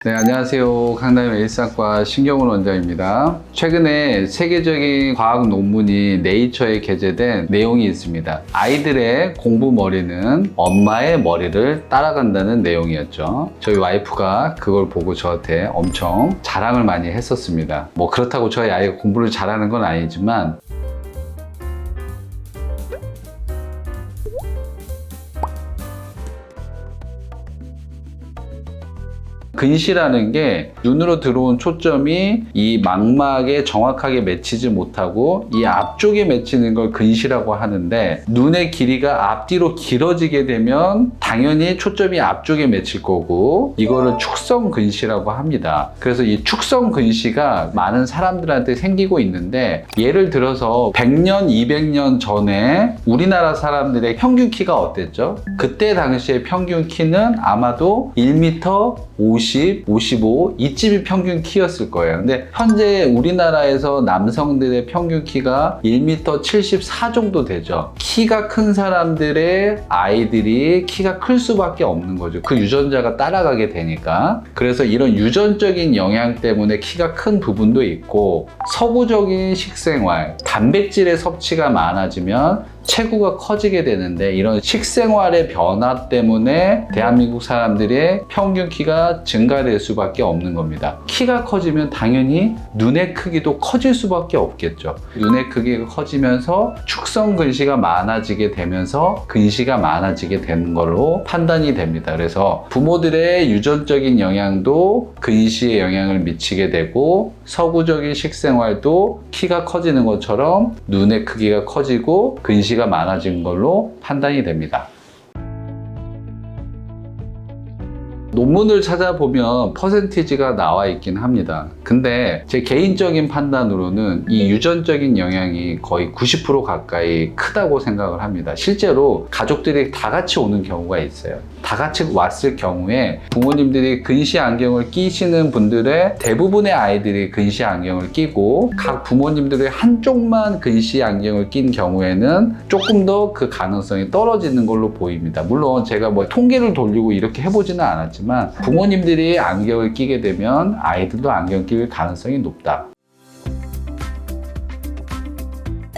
네, 안녕하세요. 강남의 일상과 신경훈 원장입니다. 최근에 세계적인 과학 논문이 네이처에 게재된 내용이 있습니다. 아이들의 공부 머리는 엄마의 머리를 따라간다는 내용이었죠. 저희 와이프가 그걸 보고 저한테 엄청 자랑을 많이 했었습니다. 뭐 그렇다고 저희 아이가 공부를 잘하는 건 아니지만 근시라는 게 눈으로 들어온 초점이 이 망막에 정확하게 맺히지 못하고 이 앞쪽에 맺히는 걸 근시라고 하는데, 눈의 길이가 앞뒤로 길어지게 되면 당연히 초점이 앞쪽에 맺힐 거고 이거를 축성 근시라고 합니다. 그래서 이 축성 근시가 많은 사람들한테 생기고 있는데, 예를 들어서 100년, 200년 전에 우리나라 사람들의 평균 키가 어땠죠? 그때 당시의 평균 키는 아마도 1m 50, 55 이쯤이 평균 키였을 거예요. 근데 현재 우리나라에서 남성들의 평균 키가 1m 74 정도 되죠. 키가 큰 사람들의 아이들이 키가 클 수밖에 없는 거죠. 그 유전자가 따라가게 되니까. 그래서 이런 유전적인 영향 때문에 키가 큰 부분도 있고, 서구적인 식생활, 단백질의 섭취가 많아지면 체구가 커지게 되는데, 이런 식생활의 변화 때문에 대한민국 사람들의 평균 키가 증가될 수밖에 없는 겁니다. 키가 커지면 당연히 눈의 크기도 커질 수밖에 없겠죠. 눈의 크기가 커지면서 축성 근시가 많아지게 되면서 근시가 많아지게 되는 걸로 판단이 됩니다. 그래서 부모들의 유전적인 영향도 근시에 영향을 미치게 되고, 서구적인 식생활도 키가 커지는 것처럼 눈의 크기가 커지고 근시가 많아진 걸로 판단이 됩니다. 논문을 찾아보면 퍼센티지가 나와 있긴 합니다. 근데 제 개인적인 판단으로는 이 유전적인 영향이 거의 90% 가까이 크다고 생각을 합니다. 실제로 가족들이 다 같이 오는 경우가 있어요. 다 같이 왔을 경우에 부모님들이 근시 안경을 끼시는 분들의 대부분의 아이들이 근시 안경을 끼고, 각 부모님들의 한쪽만 근시 안경을 낀 경우에는 조금 더 그 가능성이 떨어지는 걸로 보입니다. 물론 제가 뭐 통계를 돌리고 이렇게 해보지는 않았지만 부모님들이 안경을 끼게 되면 아이들도 안경 낄 가능성이 높다.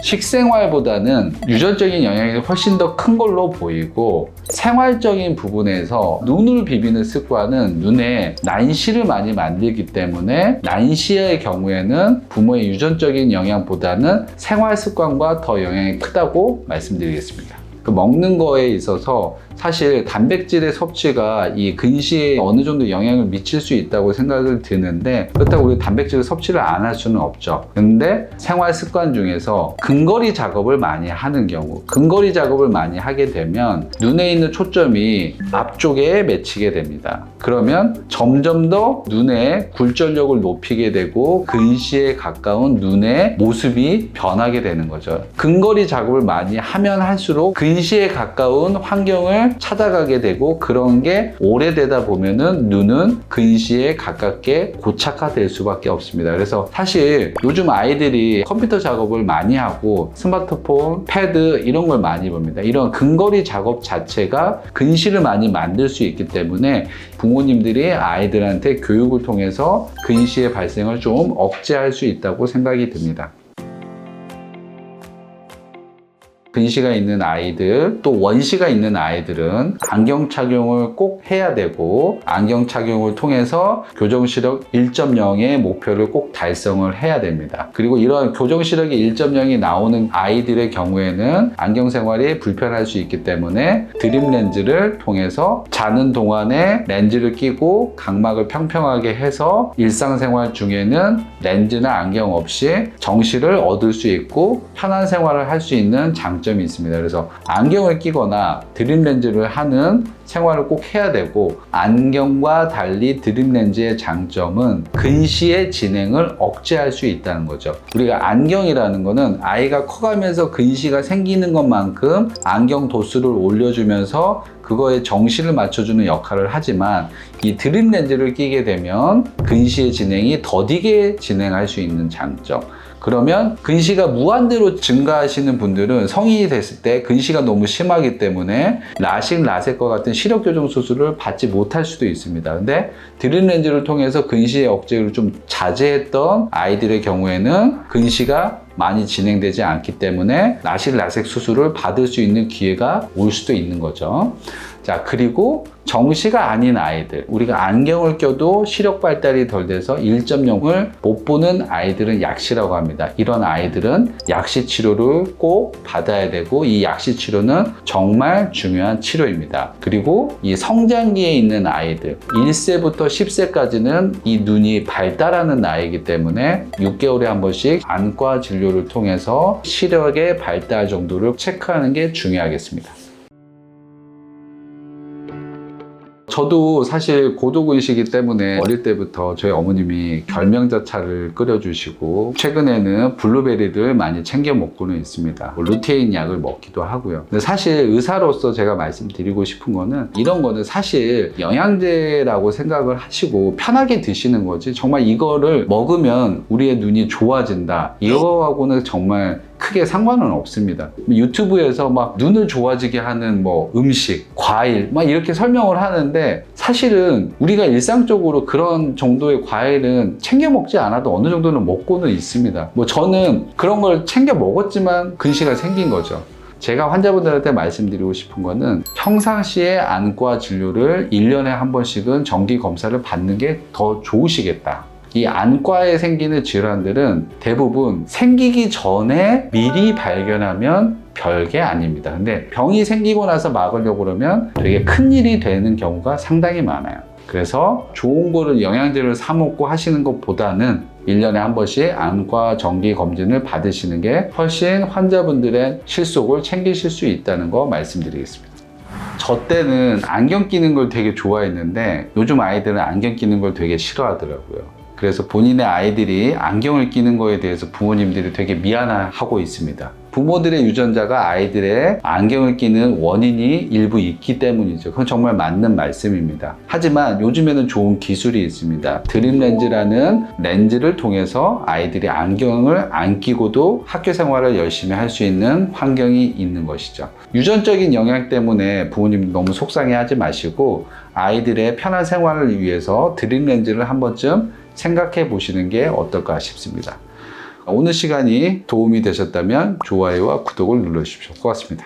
식생활보다는 유전적인 영향이 훨씬 더 큰 걸로 보이고, 생활적인 부분에서 눈을 비비는 습관은 눈에 난시를 많이 만들기 때문에 난시의 경우에는 부모의 유전적인 영향보다는 생활 습관과 더 영향이 크다고 말씀드리겠습니다. 그 먹는 거에 있어서 사실 단백질의 섭취가 이 근시에 어느 정도 영향을 미칠 수 있다고 생각을 드는데, 그렇다고 우리 단백질 섭취를 안 할 수는 없죠. 근데 생활 습관 중에서 근거리 작업을 많이 하는 경우, 근거리 작업을 많이 하게 되면 눈에 있는 초점이 앞쪽에 맺히게 됩니다. 그러면 점점 더 눈의 굴절력을 높이게 되고 근시에 가까운 눈의 모습이 변하게 되는 거죠. 근거리 작업을 많이 하면 할수록 근시에 가까운 환경을 찾아가게 되고, 그런 게 오래되다 보면은 눈은 근시에 가깝게 고착화될 수밖에 없습니다. 그래서 사실 요즘 아이들이 컴퓨터 작업을 많이 하고 스마트폰, 패드 이런 걸 많이 봅니다. 이런 근거리 작업 자체가 근시를 많이 만들 수 있기 때문에 부모님들이 아이들한테 교육을 통해서 근시의 발생을 좀 억제할 수 있다고 생각이 듭니다. 근시가 있는 아이들, 또 원시가 있는 아이들은 안경 착용을 꼭 해야 되고, 안경 착용을 통해서 교정시력 1.0의 목표를 꼭 달성을 해야 됩니다. 그리고 이런 교정시력이 1.0이 나오는 아이들의 경우에는 안경 생활이 불편할 수 있기 때문에 드림 렌즈를 통해서 자는 동안에 렌즈를 끼고 각막을 평평하게 해서 일상생활 중에는 렌즈나 안경 없이 정시를 얻을 수 있고 편한 생활을 할 수 있는 장점이 있습니다. 그래서 안경을 끼거나 드림 렌즈를 하는 생활을 꼭 해야 되고, 안경과 달리 드림 렌즈의 장점은 근시의 진행을 억제할 수 있다는 거죠. 우리가 안경이라는 거는 아이가 커가면서 근시가 생기는 것만큼 안경 도수를 올려주면서 그거에 정시를 맞춰주는 역할을 하지만, 이 드림 렌즈를 끼게 되면 근시의 진행이 더디게 진행할 수 있는 장점, 그러면 근시가 무한대로 증가하시는 분들은 성인이 됐을 때 근시가 너무 심하기 때문에 라식, 라섹과 같은 같은 시력 교정 수술을 받지 못할 수도 있습니다. 근데 드림 렌즈를 통해서 근시의 억제를 좀 자제했던 아이들의 경우에는 근시가 많이 진행되지 않기 때문에 나실 라섹 수술을 받을 수 있는 기회가 올 수도 있는 거죠. 자, 그리고 정시가 아닌 아이들, 우리가 안경을 껴도 시력 발달이 덜 돼서 1.0을 못 보는 아이들은 약시라고 합니다. 이런 아이들은 약시 치료를 꼭 받아야 되고, 이 약시 치료는 정말 중요한 치료입니다. 그리고 이 성장기에 있는 아이들, 1세부터 10세까지는 이 눈이 발달하는 나이이기 때문에 6개월에 한 번씩 안과 진료를 통해서 시력의 발달 정도를 체크하는 게 중요하겠습니다. 저도 사실 고도근시이기 때문에 어릴 때부터 저희 어머님이 결명자차를 끓여주시고, 최근에는 블루베리를 많이 챙겨 먹고는 있습니다. 루테인 약을 먹기도 하고요. 근데 사실 의사로서 제가 말씀드리고 싶은 거는, 이런 거는 사실 영양제라고 생각을 하시고 편하게 드시는 거지, 정말 이거를 먹으면 우리의 눈이 좋아진다, 이거하고는 정말 크게 상관은 없습니다. 유튜브에서 막 눈을 좋아지게 하는 뭐 음식, 과일 막 이렇게 설명을 하는데, 사실은 우리가 일상적으로 그런 정도의 과일은 챙겨 먹지 않아도 어느 정도는 먹고는 있습니다. 뭐 저는 그런 걸 챙겨 먹었지만 근시가 생긴 거죠. 제가 환자분들한테 말씀드리고 싶은 거는, 평상시에 안과 진료를 1년에 한 번씩은 정기 검사를 받는 게 더 좋으시겠다. 이 안과에 생기는 질환들은 대부분 생기기 전에 미리 발견하면 별게 아닙니다. 근데 병이 생기고 나서 막으려고 그러면 되게 큰일이 되는 경우가 상당히 많아요. 그래서 좋은 거를 영양제를 사 먹고 하시는 것보다는 1년에 한 번씩 안과 정기 검진을 받으시는 게 훨씬 환자분들의 실속을 챙기실 수 있다는 거 말씀드리겠습니다. 저 때는 안경 끼는 걸 되게 좋아했는데, 요즘 아이들은 안경 끼는 걸 되게 싫어하더라고요. 그래서 본인의 아이들이 안경을 끼는 거에 대해서 부모님들이 되게 미안해하고 있습니다. 부모들의 유전자가 아이들의 안경을 끼는 원인이 일부 있기 때문이죠. 그건 정말 맞는 말씀입니다. 하지만 요즘에는 좋은 기술이 있습니다. 드림 렌즈라는 렌즈를 통해서 아이들이 안경을 안 끼고도 학교 생활을 열심히 할 수 있는 환경이 있는 것이죠. 유전적인 영향 때문에 부모님 너무 속상해하지 마시고, 아이들의 편한 생활을 위해서 드림 렌즈를 한 번쯤 생각해 보시는 게 어떨까 싶습니다. 오늘 시간이 도움이 되셨다면 좋아요와 구독을 눌러주십시오. 고맙습니다.